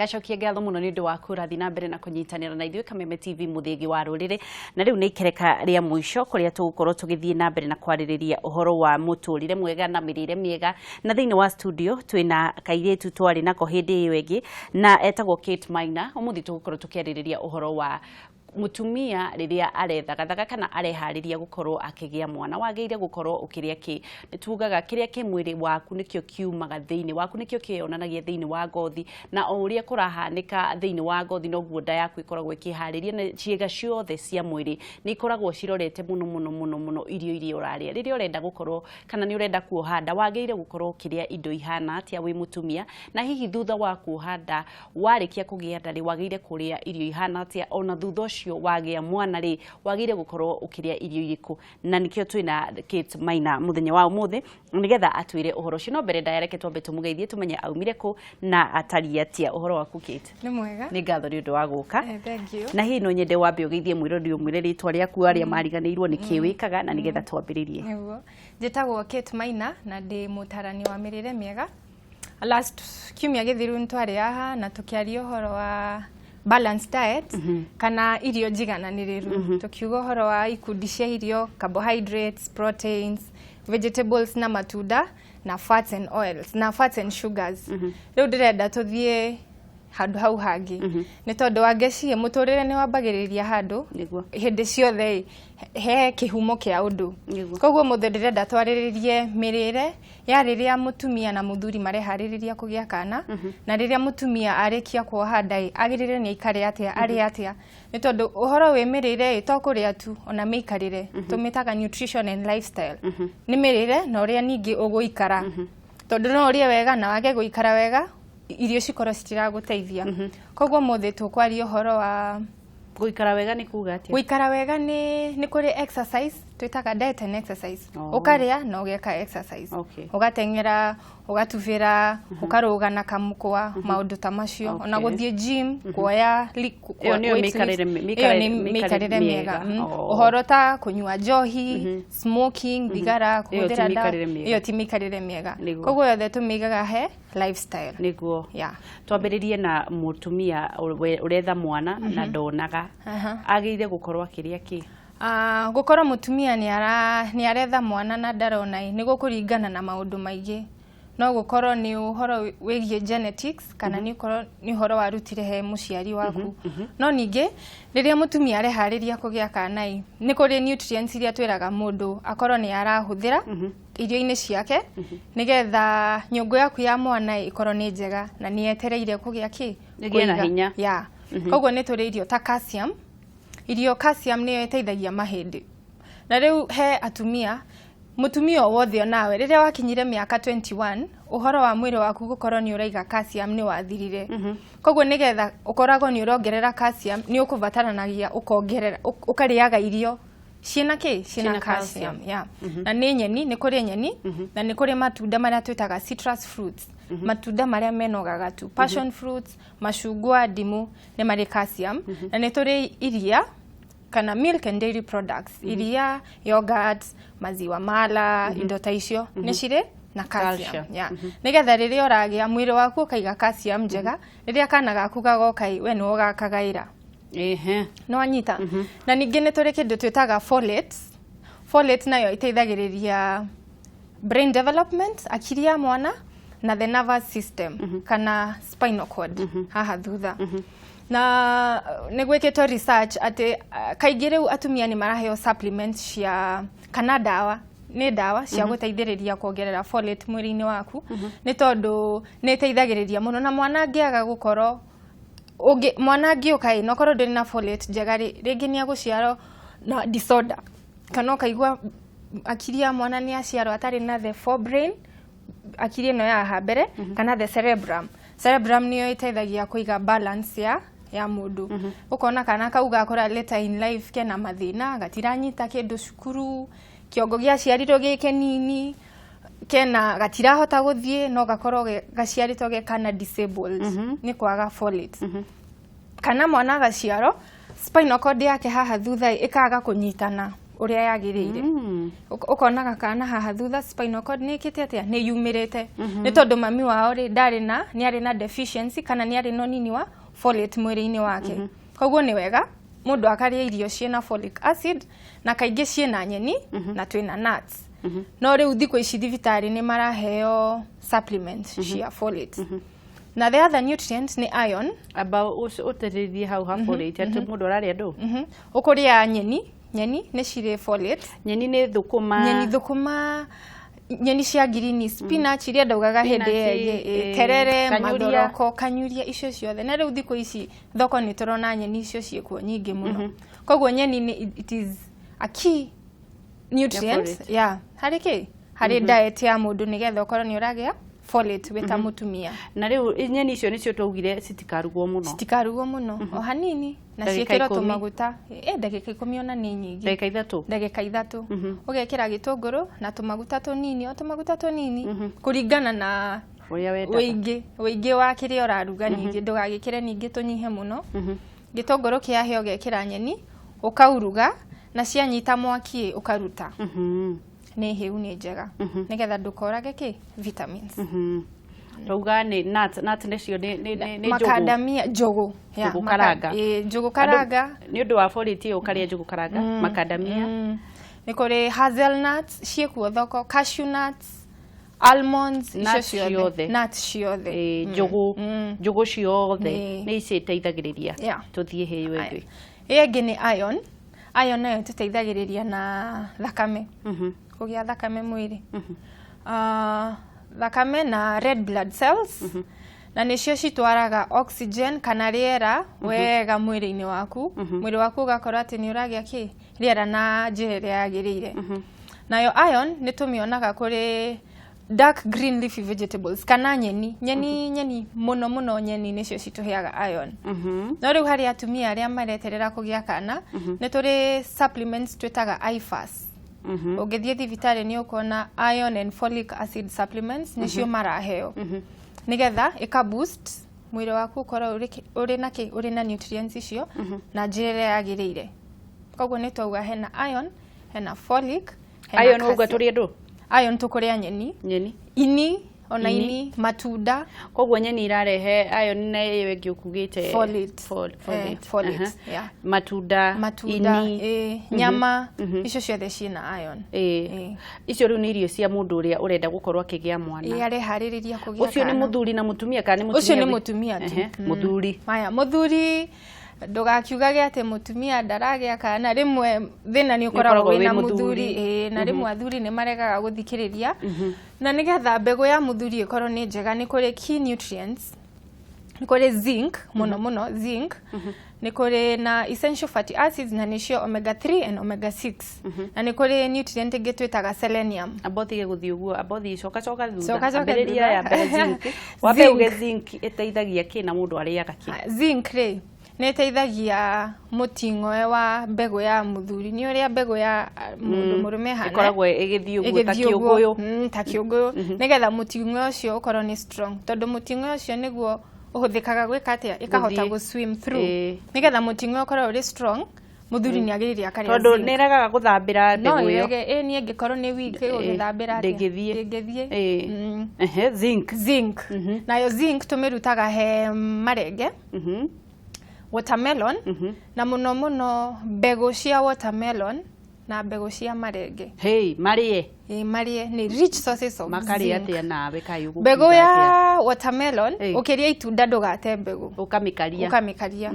gacokie ngatho muno ni ndu wa kurathi na mbere na kunyitanira na ithuĩ Kameme TV muthigi wa rũrĩrĩ na rĩu nĩ ikereka rĩa mũico kũrĩa tũgũkorwo tũgĩthiĩ na mbere na kwarĩrĩria ũhoro wa mũtũrĩre mwega na mĩrĩre mĩega na thĩinĩ wa studio twĩna kairĩtu twarĩ nako hĩndĩ ĩyo ĩngĩ na etagwo Kate Maina ũmũthĩ tũgũkorwo tũkĩarĩrĩria ũhoro wa mutumia riria arethagathaga kana arehariria gukorwo akigĩa mwana wagĩire gukorwo ukĩrĩa ki nitugaga kiria ki mwiri waku nikio kiumaga thiini waku nikio kionanagia thiini wa ngothi na o uria kurahanika thiini wa ngothi noguo nda yaku ikoragwo ikihariria na ciega ciothe cia mwiri ni ikoragwo cirorete muno irio iria uraria riria urenda gukorwo kana ni urenda kuoha nda wagĩire gukorwo ukĩrĩa indo ihana atia wi mutumia na hihi thutha wa kuoha nda warikia kũgĩa nda ri wagĩire kũrĩa irio ihana atia ona thutha wagĩa mwana ri wagĩire gukorwo ukĩrĩa irio iriku na nikio twina Kate Maina muthenya wa umuthi nigetha atwire uhoro ucio no mbere ndareke twambe tumugeithie tumenye aumire ku na atari atia uhoro waku Kate ni mwega ni ngatho ni undu wa guka thank you na hihi no nyende wambe ugeithie mwirori umwire ritwa rĩaku aria mariganĩirwo ni kiwikaga na nigetha twambĩrĩrie niguo njĩtagwo Kate Maina na ndi mutarani wa mĩrĩre mĩega last kiumia gĩthiru ntwari haha na tukiaria uhoro wa balanced diet kana irio njigananĩrĩru tukiuga uhoro wa ikundi cia irio carbohydrates proteins vegetables na matunda na fats and oils na fats and sugars rĩu ndĩrenda tuthie handu hau hangi nĩ tondũ wangeci mũtũrĩre nĩ wambagĩrĩria handu hĩndĩ ciothe he kihumo kĩa ũndũ koguo mũthĩ ndĩrenda twarĩrĩrie mĩrĩre ya rĩrĩa mũtumia na mũthuri mareharĩrĩria kũgĩa kana na rĩrĩa mũtumia arĩkia kuoha nda agĩrĩire nĩ aikare atia arĩ atia nĩ tondũ ũhoro wĩ mĩrĩre ĩtokũrĩa tu ona mĩikarĩre tũmĩtaga nutrition and lifestyle nĩ mĩrĩre na ũrĩa ningĩ ũgũikara tondũ no ũrĩe wega na wage gũikara wega irio cikorwo citiragũteithia koguo mũthĩ tũkwaria ũhoro wa guikara wega ni kuga atia guikara wega ni kuri exercise twitaga diet and exercise ukaria na ugeka exercise ugatengera ugatuvira ukaruga na kamukwa maundu ta macio ona guthie gym kuoya mikarire mega uhoro ta kunyua njohi smoking thigara kuhũthĩra ndawa iyo ti mikarire mega koguo yothe tumigaga he lifestyle niguo twambĩrĩrie na mutumia uretha mwana na ndonaga agĩire gukorwo akĩrĩa ki gukorwo mutumia ni aretha mwana na ndarona ni gũkũringana na maundu maingĩ no gukorwo ni uhoro wĩgie genetics kana ni uhoro warutire he muciari waku no ningĩ rĩrĩa mutumia areharĩria kũgĩa kana ni kũrĩ nutrients iria twĩraga mũndũ akorwo ni arahũthĩra irio-inĩ ciake nigetha nyũngũ yaku ya mwana ikorwo ni njega na ni etereire kũgĩa ki na hinya koguo ni tũrĩ irio ta calcium irio calcium nĩ ĩteithagia mahĩndĩ na rĩu he atumia mutumia wothe nawe rĩrĩa wakinyire mĩaka 21 ũhoro wa mwĩrĩ waku gũkorwo ni ũraiga calcium ni wathirire koguo nigetha ũkoragwo ni ũrongerera calcium ni ũkũbataranagia ũkongerera ũkarĩaga irio ciĩna calcium na nĩ nyeni nĩ kũrĩ nyeni na nĩ kũrĩ matunda marĩa twĩtaga citrus fruits matunda marĩa menogaga tu passion fruits macungwa ndimũ nĩ marĩ calcium na nĩ tũrĩ iria kana milk and dairy products iria yogurt maziwa mala indo ta icio nĩ cirĩ na calcium nigetha rĩrĩa ũragĩa mwĩrĩ waku ũkaiga calcium njega rĩrĩa kana gaku gagoka we nĩ ũgakagaĩra no anyita na ningĩ nĩ tũrĩ kĩndũ twĩtaga folate nayo iteithagĩrĩria brain development akiri ya mwana na the nervous system kana spinal cord haha thutha na nĩgwĩkĩtwo research atĩ kaingĩ rĩu atumia nĩ maraheo supplements cia kana ndawa cia gũteithĩrĩria kuongerera folate mwĩrĩ-inĩ waku nĩ tondũ nĩ ĩteithagĩrĩria mũno na mwana angĩaga gũkorwo mwana angĩũka no korwo ndĩrĩ na folate njega rĩngĩ nĩ agũciarwo na disorder kana ũkaigua akiri ya mwana nĩ aciarwo atarĩ na the forebrain akiri ĩno ya hambere kana the cerebrum nĩyo ĩteithagia kũiga balance ya mũndũ ũkona kana kauga akora later in life kena mathĩna gatiranyita kĩndũ cukuru kĩongo gĩaciarirwo gĩke nini kena gatirahota gũthiĩ no gakorwo gaciarĩtwo gekana disabled nĩ kwaga folate kana mwana gaciarwo spinal cord yake haha thutha ĩkaga kũnyitana uria yagirire ukonaga kana haha thutha spinal cord ni ikite atia ni yumirite ni tondu mami wao ri ni ari na deficiency kana ni ari no nini wa folate mwiri-ini wake koguo ni wega mundu akaria irio ciena folic acid na kaingi ciena nyeni na twina nuts no riu thiko ici thibitari ni maraheo supplements cia folate na the other nutrient ni iron about uterithie hau ha folate ati mundu araria ndu ukuria nyeni ni cire folate nyeni ni thukuma nyeni cia green spinach iria ndaugaga hindi terere mathoroko kanyuria icio ciothe na riu thiko ici thoko ni turona nyeni icio ciekuo nyingi muno koguo nyeni it is a key nutrient hari diet ya mundu nigetha ukorwo ni uragia folate weta mutumia na riu nyeni icio nicio twaugire citikarugwo muno o hanini na ciekero tumaguta ndagika 10 ona ni nyingi ndagika 3 ugekira gitunguru na tumaguta tunini kuringana na uingi wa kiria uraruga ningi ndugagikire ningi tunyihe muno gitunguru kiahe ugekira nyeni ukauruga na cianyita mwaki ukaruta ni hiu ni njega nigetha ndukorage vitamins Rauga ni nuts necio ni macadamia njugu karanga ni undu wa folate ukaria njugu karanga macadamia ni kuri hazelnuts ciekuo thoko cashew nuts almonds nuts ciothe njugu ciothe ni citeithagiriria tuthie hiyo ĩngĩ ĩngĩ ni iron nayo tuteithagiriria na thakame kugia thakame mwiri thakame na red blood cells na nicio citwaraga oxygen kana riera wega mwiri-ini waku mwiri waku ugakorwo ati ni uragia riera na njira iria yagirire nayo iron ni tumionaga kuri dark green leafy vegetables kana nyeni muno nyeni nicio cituheaga iron no riu hari atumia aria mareterera kugia kana ni turi supplements twitaga IFAS ugithie thibitari ni ukona iron and folic acid supplements nicio maraheo nigetha ika boost mwiri waku ukorwo uri na nutrients icio na njira yagirire koguo ni twauga hena iron hena folic iron uga turi andu iron tukuria nyeni ini matunda koguo nyeni irarehe iron na iyo ingi ukugite folate matunda ini nyama icio ciothe ciina iron icio riu ni irio cia mundu uria urenda gukorwo akigia mwana haririria kugia ucio ni muthuri na mutumia kana ni mutumia ucio ni mutumia tu muthuri ndugakiugage ati mutumia ndaragia kana rimwe thina ni ukoragwo wina muthuri na rimwe athuri ni maregaga guthikiriria na nigetha mbegu ya muthuri ikorwo ni njega ni kuri key nutrients ni kuri zinc muno zinc ni kuri na essential fatty acids na nicio omega 3 and omega 6 na ni kuri nutrient ingi twitaga selenium abothige guthii uguo abothi coka thutha ambiriria ya mbere zinc wabe uge zinc iteithagia kina mundu ariaga zinc neteithagia muting'oe wa mbegu ya muthuri ni uria mbegu ya mundu murume hana ikoragwo igithii uguo ta kiuguyu nigetha muting'oe ucio ukorwo ni strong tondu muting'oe ucio niguo uhuthikaga gwika atia ikahota go swim through nigetha muting'oe ukorwo uri strong muthuri ni agiriria akaria tondu niragaga guthambira mbegu iyo ni engikorwo ni weak guthambira ndingithie zinc nayo zinc tumirutaga he marenge watermelon na muno mbegu cia watermelon na mbegu cia marenge marie ni rich sources of makari atia nawe kayu mbegu ya watermelon ukiria itunda ndugate mbegu ukamikaria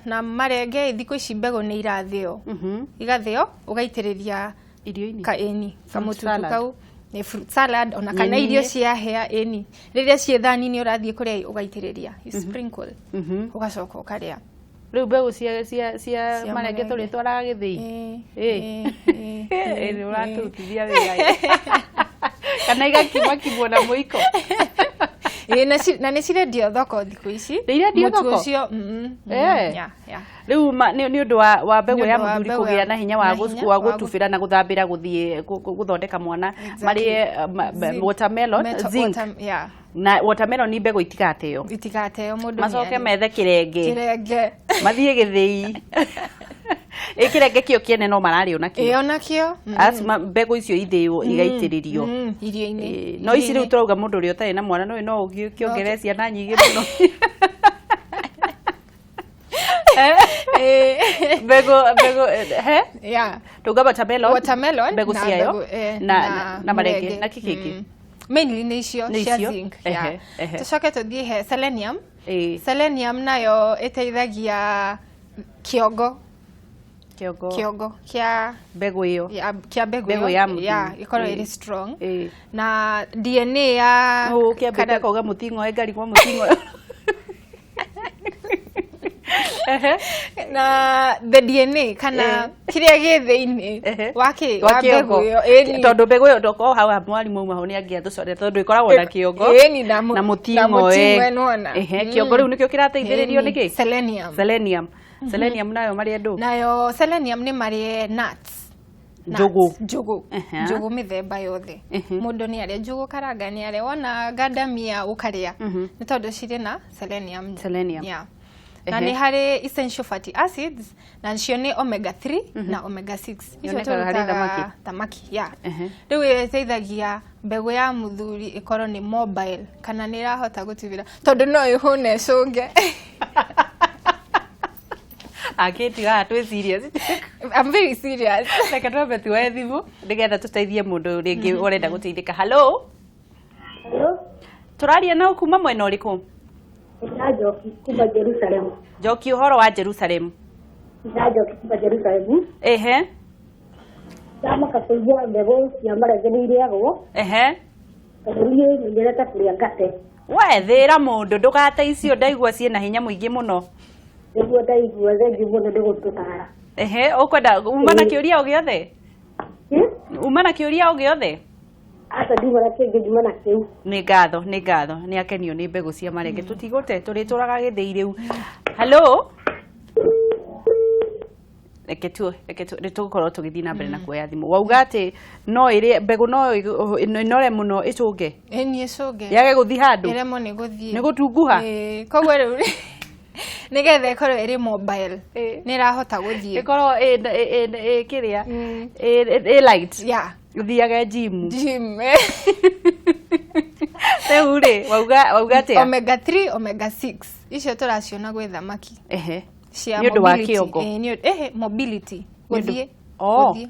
na marenge thiko ici mbegu ni irathio igathio ugaitiriria irio-ini kamututu kau ni fruit salad ona kana irio cia hea riria cie thani ni urathie kuria ugaitiriria sprinkle ugacoka ukaria riu mbegu cia marenge turi twaraga githii ni uratutithia wega kana igakimwo na muiko na ni cirendio thoko thikũ ici irendio thoko riu ni undu wa mbegu ya muthuri kugia na hinya wa gutubira na guthambira guthie guthondeka mwana marie watermelon zinc na watermelon ni mbegu itigateo mundu macoke methe kirenge mathie githii ikirenge kio kiene no marari onakio onakio asma mbegu icio ithio igaitiririo irio-ini no ici riu turauga mundu uri utari na mwana no ukiongerecia na nyingi muno mbegu tuga watermelon mbegu ciayo na marenge na kikiki mainly ni icio cia zinc tucoke tuthie he selenium selenium nayo iteithagia kiongo kia mbegu iyo kia mbegu ya ikorwo iri strong na DNA ya kana koga mutingo engari kwa mutingo na the DNA kana kiria gi thiini wa mbegu iyo tondu mbegu iyo ndoko hawa mwalimu uma ho ni angia tucore tondu ikoragwo na kiongo na mutingo kiongo riu nikio kirateithiririo niki selenium nayo mari andu nayo selenium ni mari nuts njugu mithemba yothe mundu ni aria njugu karanga ni aria wona gadamia ukaria ni tondu ciri na selenium na ni hari essential fatty acids na cio ni omega 3 na omega 6 icio tutaga thamaki riu iteithagia mbegu ya muthuri ikorwo ni mobile kana ni irahota gutibira tondu no ihune cunge akitiga twi serious I'm very serious like atwa tuwe thimu ndigetha tuteithie mundu ringi urenda guteithika hello turaria na kuma mwena uriku Njoki kuma Jerusalem. Njoki uhoro wa Jerusalem. Njoki kuma Jerusalem. Kama kakuja mbegu ya marenge ni iriagwo. Karurie ngereta kuria ngate. We thira mundu ndugate icio ndaigua ciena hinya muingi muno. Niguo ndaigua zengi muno ndigututara. Ukwenda uma na kiuria o giothe? Uma na kiuria o giothe? Asa ndimana kingi ndimana kiu ni ngatho ni akenio ni mbegu cia marenge tutigute turi turaga githii riu hello eketu ritukorwo tugithii na mbere na kuoya thimu wauga ati no iri mbegu no inore muno icunge ni icunge yage guthi handu iremo ni guthii ni gutunguha koguo riu nigetha ikorwo iri mobile ni irahota guthii ikorwo kiria light uthiaga gym Teure wauga atia omega 3 omega 6 icio turaciona gwe thamaki cia mobility guthie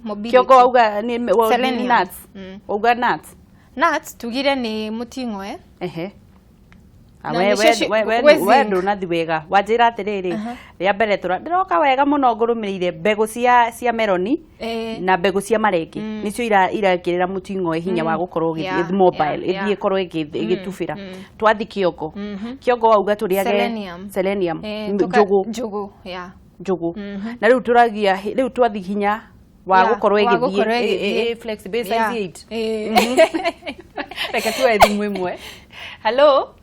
mobility kiongo wauga ni nuts wauga nuts tugire ni muting'oe we ndunathi wega wanjira atiriri ria mbere ndiroka wega muno ngurumirire mbegu cia meloni na mbegu cia marenge nicio irakirira mutingo hinya wa gukorwo mobile ithie korwo igitubira twathi kiongo wauga turiage selenium njugu na riu twathi hinya wa gukorwo igithie flexible size 8 reke tuwe thimu imwe hello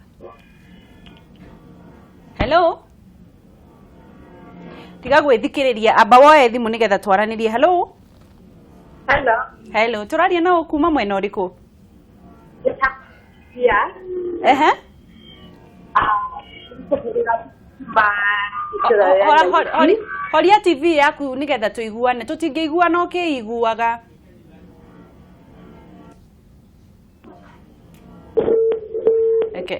tiga gwithikiriria amba woe thimu nigetha twaranirie hello turaria na kuma mwena uriku horia TV yaku nigetha tuiguane tutingiiguana ukiiguaga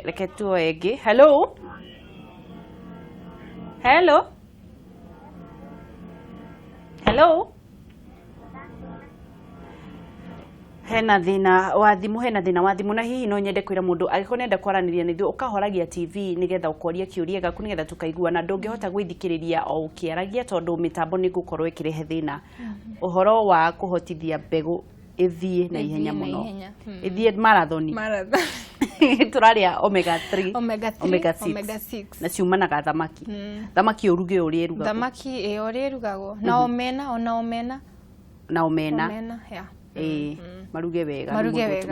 reke tuoe ingi hello hena thina wa thimu na hihi no nyende kwira mundu agiko nenda kwaraniria nithu ukahoragia TV nigetha ukoria kiuria gaku nigetha tukaiguana ndungihota gwithikiriria o ukiaragia tondu mitambo ni gukorwo ikirehe thina uhoro wa kuhotithia mbegu ithie na ihenya muno ithie marathoni turaria omega 3 omega 6 na ciumanaga thamaki uruge uri eruga thamaki uri erugagwo na omena maruge wega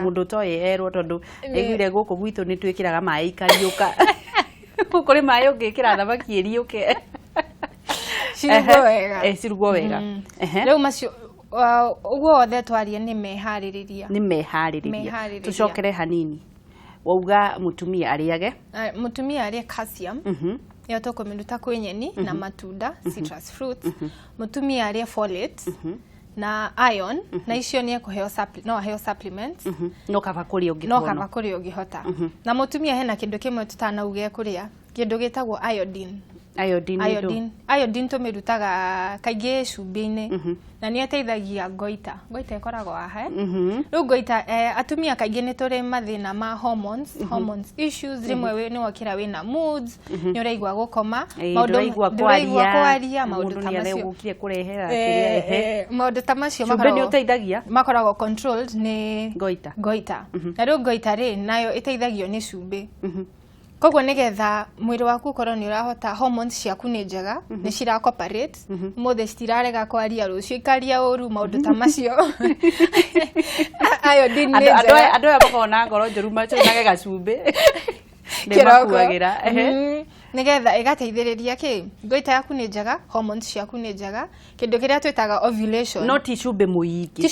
mundu toye erwo tondu egwire guku gwitu ni twikiraga mai ikariuka kuri mai ungikira thamaki eriuke cirugwo wega riu macio uguo othe twarie ni mehaririria tucokere hanini wauga mutumia arie calcium yo tukumiruta kwi nyeni na matunda citrus fruits mutumia arie folate na iron na icio ni ekuheo no aheo supplements no kava kuri ungihota na mutumia hena kindu kimwe tutanauge kuria kindu gitagwo iodine tumirutaga kaingi cumbi-ini na ni eteithagia goita ikoragwo haha riu goita atumia kaingi ni turi mathina ma hormones issues rimwe ni wakira wina moods ni uraigwa gukoma kwaria maundu tamacio makoragwo controlled ni goita na riu goita ri nayo iteithagio ni cumbi koguo nigetha mwiri waku ukorwo ni urahota hormones ciaku ni njega ni cira cooperate mothe citirarega kwaria rucio ikaria uru maundu tamacio iodine ni njega andu aya makona ngoro njuru macunage gacumbi ni makuagira nigetha igateithiriria goita yaku ni njega hormones ciaku ni njega kindu kiria twitaga ovulation no ti cumbi muingi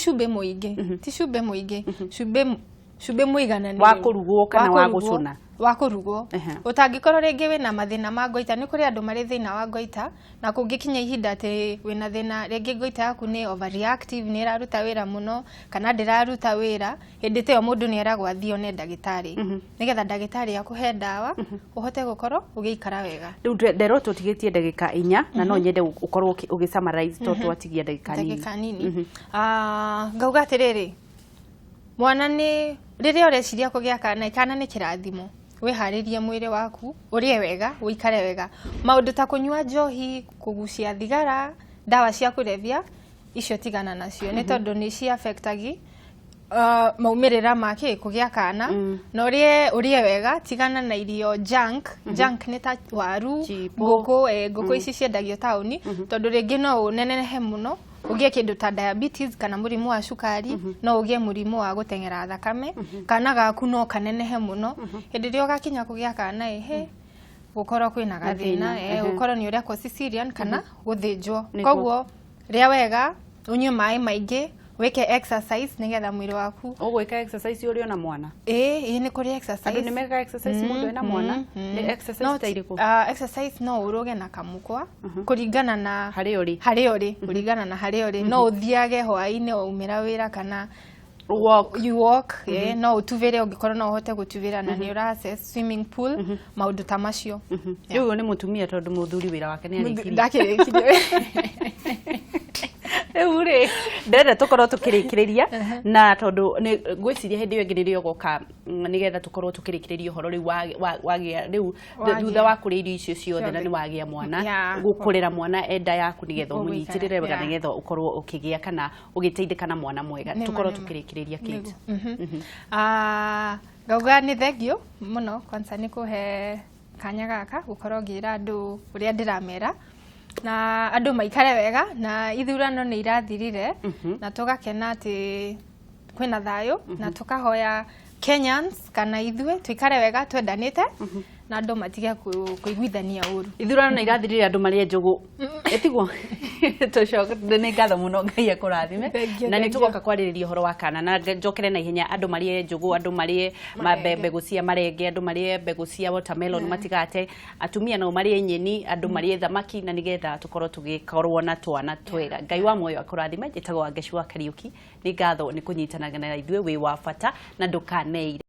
cumbi muiganani wa kurugwo kana wa gucuna wa kurugwo utangikorwo ringi wina mathina ma goita ni kuri andu mari thina wa goita na kungikinya ihinda ati wina thina ringi goita yaku ni overreactive ni iraruta wira muno kana ndiraruta wira hindi teyo mundu ni eragwo athio ne ndagitari nigetha ndagitari akuhe ndawa uhote gukorwo ugiikara wega riu ndero tutigitie ndagika 4 na no nyende ukorwo ugi-summarize to twatigia ndagika nini ngauga atiriri mwana ni riria ureciria kugia kana ni kirathimo wiharirie mwiri waku urie wega uikare wega maundu ta kunywa njohi kugucia thigara dawa cia kulevya icio tigana nacio ni tondu ni cia affectagi maumirira make kugia kana na urie wega tigana na irio junk ni ta waru nguku ici ciendagio tauni tondu ringi no unenehe muno ugie kindu ta diabetes kana murimu wa cukari no ugie murimu wa gutengera thakame kana gaku no kanenehe muno hindi rio gakinya kugia kana gukorwo kwina gathina gukorwo ni uria ko cesarean kana guthinjwo koguo ria wega unywe mai maingi weke exercise nigetha mwiri waku ugwika exercise uri ona mwana ni kuri exercise andu ni mega exercise mundu ena mwana exercise tairiku exercise no uruge na kamukwa kuringana na hari uri kuringana na hari uri no uthiage hwaini umira wira kana you walk no utuvire ungikorwo no uhote gutuvira na ni ura access swimming pool maundu tamacio uyu ni mutumia tondu muthuri wira wake ni arikiri ndakirikirie ure ndere tukorwo tukirikiriria na tondu ngwiciria hindi yo ngiririo goka nigetha tukorwo tukirikiriria horo riu wagia riu thutha wa kuria irio icio ciothe na ni wagia mwana gukurira mwana enda yaku nigetha munyitirire wega nigetha ukorwo ukigia kana ugiteithika na mwana mwega tukorwo tukirikiriria Kate ngauga ni thengio muno kwanza ni kuhe kanya gaka gukorwo ngira andu uria ndiramera na andu maikare wega na ithurano ni irathirire na tugakena ati kwina thayo na tukahoya Kenyans kana ithue tuikare wega twendanite na andu matige kuiguithania uru ithurano ni irathirire andu mari njugu etiguo tucoka ni ngatho muno Ngai akurathime na ni tugoka kwaririria horo wa kana na njokere na ihenya andu mari njugu andu mari mabembe gucia marenge andu mari mbegu cia watermelon matigate atumia no mari nyeni andu mari thamaki na nigetha tukorwo tugikorwo na twana twega Ngai wa moyo akurathime njitagwo Ngeshua Kariuki ni ngatho ni kunyitanaga na ithuĩ wi wa bata na ndukaneire